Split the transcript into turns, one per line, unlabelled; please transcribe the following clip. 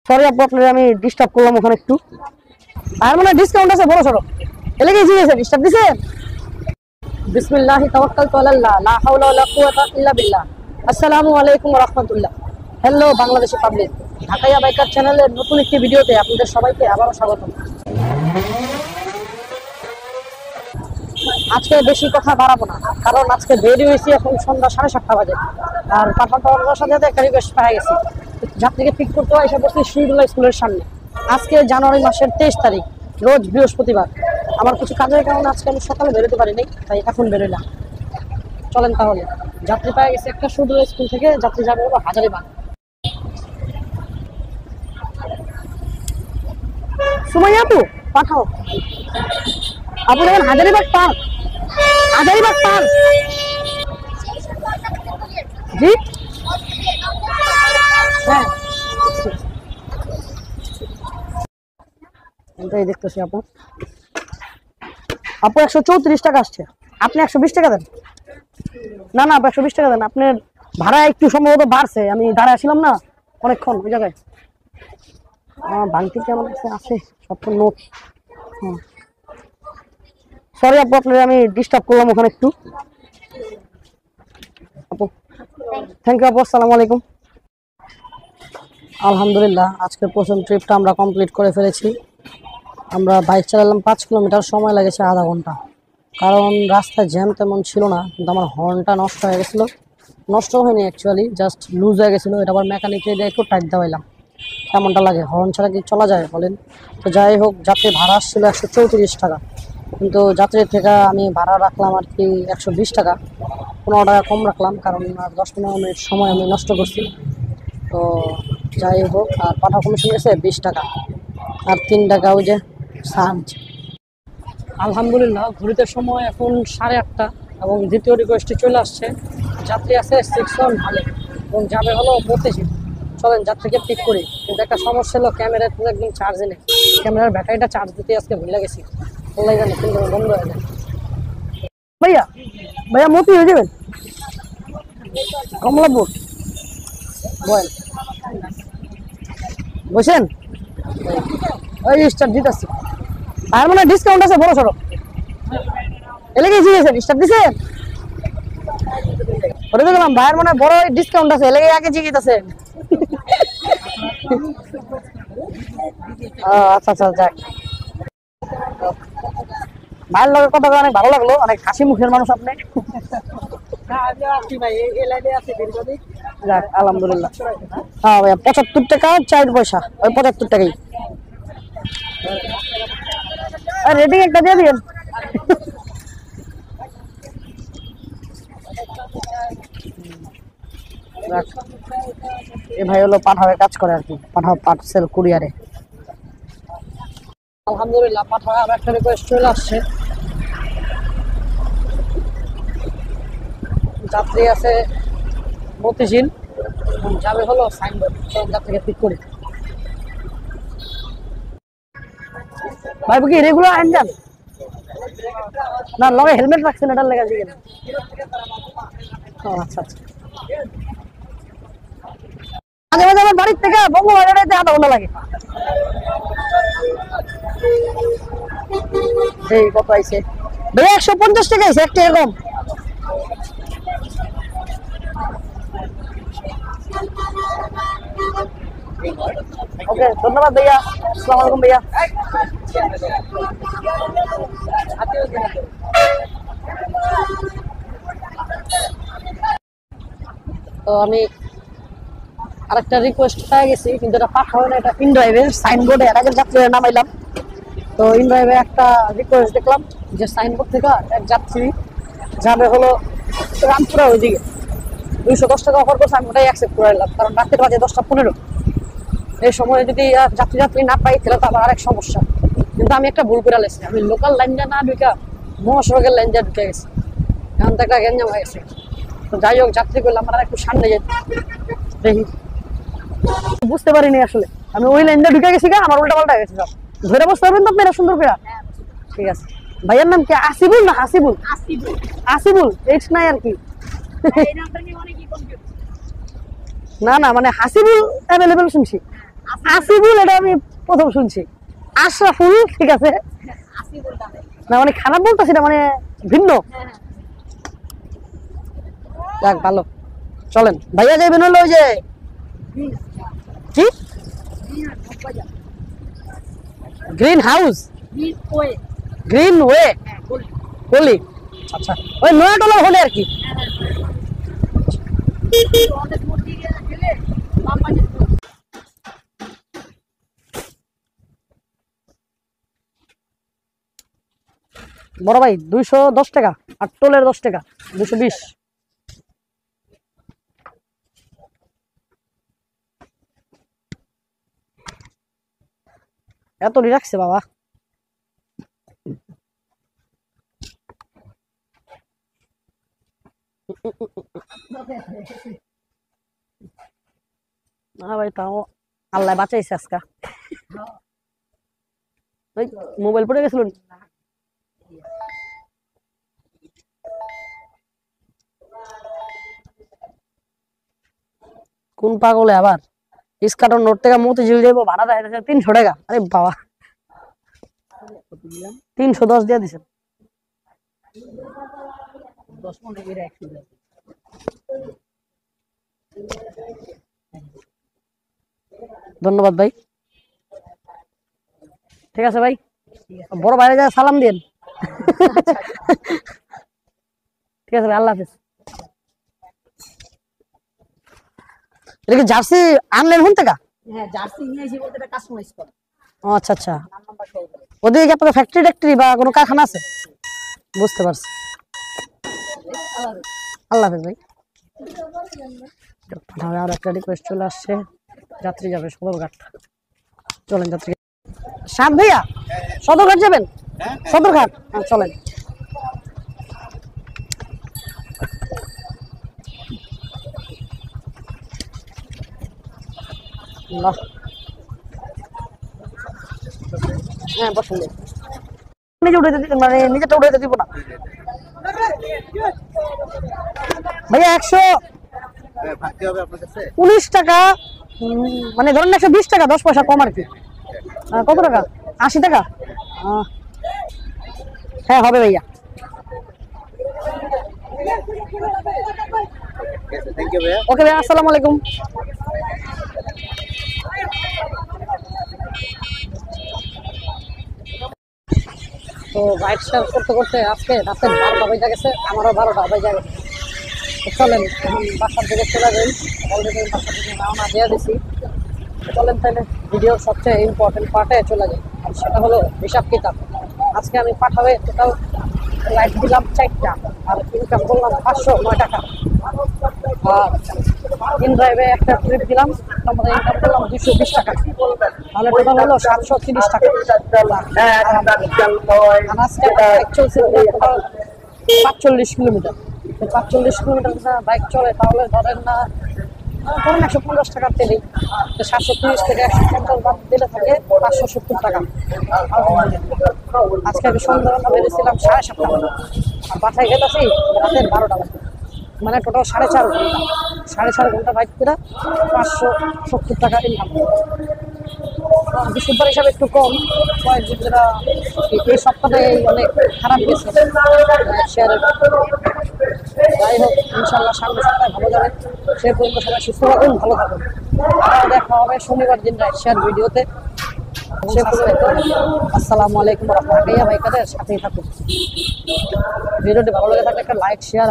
Sorry আপু, আপনাদের আমি ডিস্টার্ব করলাম ওখানে একটু। আর মানে ডিসকাউন্ট আছে বড় সড়ো, এলাকায় জিজ্ঞেস ডিস্টার্ব দিছে। বিসমিল্লাহি তাওয়াক্কালতু আলাল্লাহ, লা হাওলা ওয়ালা কুওয়াতা ইল্লা বিল্লাহ। আসসালামু আলাইকুম ওয়া রাহমাতুল্লাহ। হ্যালো বাংলাদেশি পাবলিক, ঢাকাইয়া বাইকার চ্যানেলের নতুন একটি ভিডিওতে আপনাদের সবাইকে আবারও স্বাগতম। আজকে বেশি কথা বাড়াবো না, কারণ আজকে বের হয়েছি এখন সন্ধ্যা 7:30 বাজে। আর পাঠানোর সাথে সাথে একটা রিকোয়েস্ট পেয়ে গেছি, যাত্রীকে পিক করতে হয় এসে বসছি শহীদুল্লাহ স্কুলের সামনে। আজকে জানুয়ারি মাসের 23 তারিখ, রোজ বৃহস্পতিবার। আমার কিছু কাজের কারণে আজকে আমি সকালে বেরোতে পারিনি, তাই এখন বেরোলাম। চলেন তাহলে, যাত্রী পেয়ে গেছে একটা শহীদুল্লাহ স্কুল থেকে, যাত্রী যাবে হলো হাজারীবাগ। সুমাইয়া আপু পাঠাও, আপু দেখেন হাজারীবাগ পার্ক, হাজারীবাগ পার্ক। জি হ্যাঁ, এটাই দেখতেছি আপু। আপু 134 টাকা আসছে, আপনি 120 টাকা দেন। না না, 120 টাকা দেন। আপনার ভাড়া একটু সম্ভবত বাড়ছে, আমি দাঁড়ায় আসছিলাম না অনেকক্ষণ ওই জায়গায়। বাংটি কেমন আছে সব তো নোট। সরি আপু, আপনাদের আমি ডিস্টার্ব করলাম ওখানে একটু। আপু থ্যাংক ইউ আপু, আসসালামু আলাইকুম। আলহামদুলিল্লাহ, আজকের প্রথম ট্রিপটা আমরা কমপ্লিট করে ফেলেছি। আমরা বাইক চালালাম 5 কিলোমিটার, সময় লেগেছে আধা ঘন্টা। কারণ রাস্তায় জ্যাম তেমন ছিল না, কিন্তু আমার হর্নটা নষ্ট হয়ে গেছিলো। নষ্ট হয়নি অ্যাকচুয়ালি, জাস্ট লুজ হয়ে গেছিলো। এটা আবার মেকানিকে দিয়ে একটু টাইট দেওয়াইলাম। কেমনটা লাগে, হর্ন ছাড়া কি চলা যায় বলেন? তো যাই হোক, যাত্রী ভাড়া আসছিল 134 টাকা, কিন্তু যাত্রীর থেকে আমি ভাড়া রাখলাম আর কি 120 টাকা, 15 টাকা কম রাখলাম, কারণ 10-15 মিনিট সময় আমি নষ্ট করছি। তো যাই হোক, আর পাঠা কমিশন গেছে 20 টাকা, আর 3 টাকা ওই যে সার্জ। আলহামদুলিল্লাহ, ঘড়িতে সময় এখন 8:30 এবং দ্বিতীয় রিকোয়েস্টে চলে আসছে। যাত্রী আছে 6 ভালো এবং যাবে হলো মতিঝিল। চলেন যাত্রীকে পিক করি, কিন্তু একটা সমস্যা হলো ক্যামেরার একদম চার্জে নেই। ক্যামেরার ব্যাটারিটা চার্জ দিতে আজকে ভুলে গেছি, বললাই জানি কিন্তু বন্ধ হয়ে যায়। ভাইয়া ভাইয়া মতি হয়ে যাবেন কমলাপুর বলেন, বসেন ওই স্টার্ট দিতেছি। আর মানে ডিসকাউন্ট আছে বড় সড়ো, এলাকায় জিজ্ঞেস ডিস্টার্ব দিছে। ওরে দেখলাম ভাইয়ের মানে বড় ডিসকাউন্ট আছে, এলাকায় আগে জিজ্ঞেস আছে। আচ্ছা আচ্ছা, যাক ভাইয়ের লগে কথা অনেক ভালো লাগলো, অনেক হাসি মুখের মানুষ আপনি। যাক আলহামদুলিল্লাহ। হ্যাঁ ভাইয়া 75 টাকা 4 পয়সা, ওই 75 টাকাই। রেটিং একটা দিয়ে দিন। এ ভাই হলো পাঠাবে কাজ করে আর কি, পাঠাও পার্সেল কুরিয়ারে। আলহামদুলিল্লাহ, পাঠাবে আবার একটা রিকোয়েস্ট চলে আসছে। যাত্রী আছে মতিঝিল, যাবে হলো সাইনবোর্ড। যাত্রীকে পিক করি। ভাই কি রেগুলার আনজান না, লগে হেলমেট রাখছেন এটার লেগে দিকে। আচ্ছা আচ্ছা, মাঝে মাঝে আমার বাড়ির থেকে বঙ্গবাজারে আধা ঘন্টা লাগে। এই কত আইছে ভাই? 150 টাকা আইছে, একটা এরকম। ওকে, ধন্যবাদ ভাইয়া, আসসালামু আলাইকুম ভাইয়া। তো আমি আরেকটা রিকোয়েস্ট পেয়ে গেছি, কিন্তু এটা পাঠা হয় না, এটা ইনড্রাইভের সাইনবোর্ডে এর আগের যাত্রীরা নামাইলাম। তো ইনড্রাইভে একটা রিকোয়েস্ট দেখলাম যে সাইনবোর্ড থেকে এক যাত্রী যাবে হলো রামপুরা ওইদিকে, 210 টাকা অফার করছে। আমি ওটাই অ্যাকসেপ্ট করে নিলাম, কারণ রাতের বাজে 10:15। এই সময় যদি যাত্রী না পাই তাহলে তো আবার আরেক সমস্যা। কিন্তু আমি একটা ভুল করে লেছি, আমি লোকাল লাইনটা না ঢুকা মহাসড়কের লাইনটা ঢুকে গেছি, এখন তো একটা গ্যাঞ্জাম হয়ে গেছে। তো যাই হোক, যাত্রী করলে আমরা একটু সামনে যাই, দেখি। বুঝতে পারিনি আসলে আমি ওই লাইনটা ঢুকে গেছি, আমার উল্টা পাল্টা গেছে সব। ধরে বসতে পারবেন তো আপনারা সুন্দর করে? ঠিক আছে। ভাইয়ার নাম কি আসিবুল না হাসিবুল? আসিবুল, এইচ নাই আর কি। না না, মানে হাসিবুল অ্যাভেলেবেল শুনছি। আসিফুল এটা আমি প্রথম শুনছি। আশরাফুল ঠিক আছে না, মানে খারাপ বলতেছি না, মানে ভিন্ন। যাক ভালো, চলেন ভাইয়া যাবেন হলো ওই যে কি গ্রিন হাউস, গ্রিন ওয়ে কলি, আচ্ছা ওই নয়াটলা হলে আর কি। বড় ভাই 210 টাকা আর টোলের 10 টাকা, 220। এত রাখছে বাবা। না ভাই তাও আল্লাহ বাঁচাইছে আজকা। মোবাইল পড়ে গেছিল। কোন পাগলে আবার ইস্কাটর নোট থেকে মতিঝিল যাবো, ভাড়া দেয় 300 টাকা। আরে বাবা 310 দিয়ে দিছেন। ধন্যবাদ ভাই, ঠিক আছে ভাই, বড় বাইরে যা সালাম দিন। ঠিক আছে ভাই, আল্লাহ হাফেজ। এটা কি জার্সি আনলেন কোন থেকে?
হ্যাঁ জার্সি নিয়ে এসে বলতে এটা কাস্টমাইজ করা।
ও আচ্ছা আচ্ছা, ওদিকে কি আপনাদের ফ্যাক্টরি ট্যাক্টরি বা কোনো কারখানা আছে? বুঝতে পারছি। আল্লাহ হাফেজ ভাই। আর একটা রিকোয়েস্ট চলে আসছে, যাত্রী যাবে সদরঘাট। চলেন যাত্রী। সাত ভাইয়া সদরঘাট যাবেন? সদরঘাট, হ্যাঁ চলেন। হ্যাঁ বসুন, নিজে উঠে মানে নিজেটা উঠে দিব না ভাইয়া। 119 টাকা, মানে ধরুন 120 টাকা 10 পয়সা কম আর কি। কত টাকা? 80 টাকা। হ্যাঁ হবে ভাইয়া। ওকে ভাইয়া, আসসালামু আলাইকুম। তো বাইক শেয়ার করতে করতে আজকে রাতে 12টা বেজে গেছে, আমারও 12টা বেজে গেছে। চলেন এখন বাসার দিকে চলে যাই, অলরেডি বাসার দিকে রওনা দিয়ে দিছি। চলেন তাহলে ভিডিওর সবচেয়ে ইম্পর্টেন্ট পার্টে চলে যাই, আর সেটা হলো হিসাব কিতাব। আজকে আমি পাঠাবে টোটাল লাইট দিলাম 4টা, আর ইনকাম করলাম 509 টাকা। আর তিন ড্রাইভে একটা ট্রিপ দিলাম, আমরা ইনকাম করলাম 220 টাকা। তাহলে টোটাল হলো 730 টাকা। আর আজকে বাইক চলছে টোটাল 45 কিলোমিটার। 45 কিলোমিটার বাইক চলে, তাহলে ধরেন না ধরেন 150 টাকার তেলেই 730 থেকে 150 বাদ দিলে থাকে 570 টাকা। আজকে আমি সন্ধ্যাবেলা বেরিয়েছিলাম 7:30, আর বাসায় গেতেছি রাতের 12টা বাজে, মানে টোটাল 4.5 ঘন্টা। 4.5 ঘন্টা বাইক করে 570 টাকা ইনকাম। বৃহস্পতিবার হিসাবে একটু কম, কয়েকদিন যেটা এই সপ্তাহে অনেক খারাপ গেছে শেয়ারের। যাই হোক ইনশাল্লাহ সামনের সপ্তাহে ভালো যাবে। সে পর্যন্ত সবাই সুস্থ থাকুন, ভালো থাকুন। আবার দেখা হবে শনিবার দিন রাইড শেয়ার ভিডিওতে। সে পর্যন্ত আসসালামু আলাইকুম রহমতুল্লাহ। ভাইকাদের সাথেই থাকুন। ভিডিওটি ভালো লাগে থাকলে একটা লাইক শেয়ার